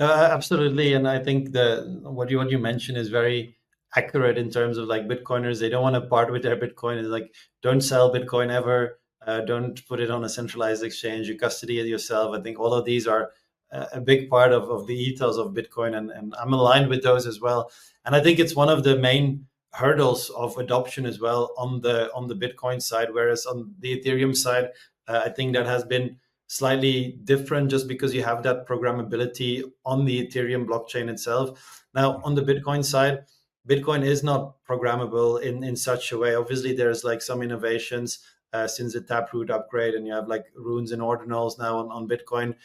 Absolutely, and I think the what you mentioned is very accurate in terms of like Bitcoiners. They don't want to part with their Bitcoin. It's like don't sell Bitcoin ever. Don't put it on a centralized exchange. You custody it yourself. I think all of these are a big part of the ethos of Bitcoin, and I'm aligned with those as well. And I think it's one of the main hurdles of adoption as well on the Bitcoin side. Whereas on the Ethereum side, I think that has been slightly different just because you have that programmability on the Ethereum blockchain itself. Now, on the Bitcoin side, Bitcoin is not programmable in such a way. Obviously, there's like some innovations since the Taproot upgrade, and you have like runes and ordinals now on Bitcoin,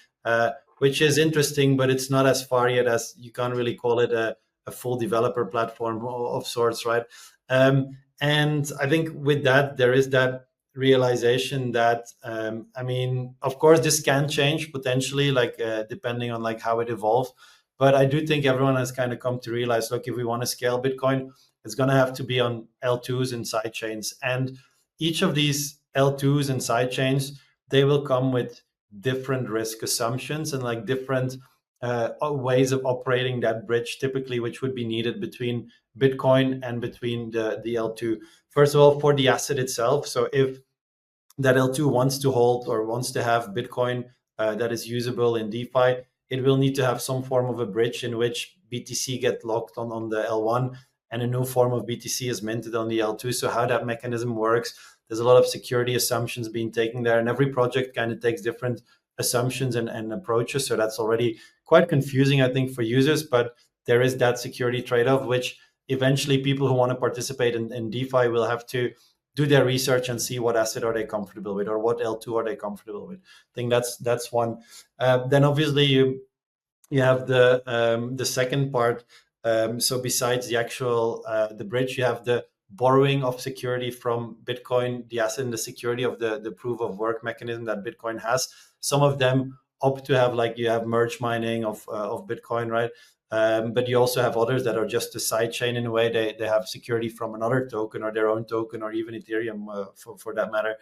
which is interesting, but it's not as far yet as you can't really call it a full developer platform of sorts, right? And I think with that, there is that realization that I mean, of course, this can change potentially, like depending on like how it evolves. But I do think everyone has kind of come to realize, look, if we want to scale Bitcoin, it's going to have to be on L2s and side chains, and each of these L2s and side chains, they will come with different risk assumptions and like different ways of operating that bridge, typically, which would be needed between Bitcoin and between the L2. First of all, for the asset itself. So if that L2 wants to hold or wants to have Bitcoin that is usable in DeFi, it will need to have some form of a bridge in which BTC get locked on the L1 and a new form of BTC is minted on the L2. So how that mechanism works, there's a lot of security assumptions being taken there, and every project kind of takes different assumptions and approaches. So that's already quite confusing, I think, for users. But there is that security trade-off, which eventually people who want to participate in DeFi will have to do their research and see what asset are they comfortable with or what L2 are they comfortable with. I think that's one. Then obviously you have the second part. So besides the actual the bridge, you have the borrowing of security from Bitcoin, the asset and the security of the proof of work mechanism that Bitcoin has. Some of them opt to have like you have merge mining of Bitcoin, right? But you also have others that are just a side chain in a way. They have security from another token or their own token or even Ethereum for that matter.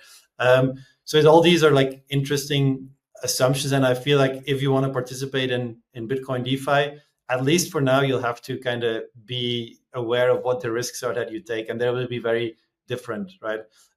So all these are like interesting assumptions. And I feel like if you want to participate in Bitcoin DeFi, at least for now, you'll have to kind of be aware of what the risks are that you take. And they will be very different, right?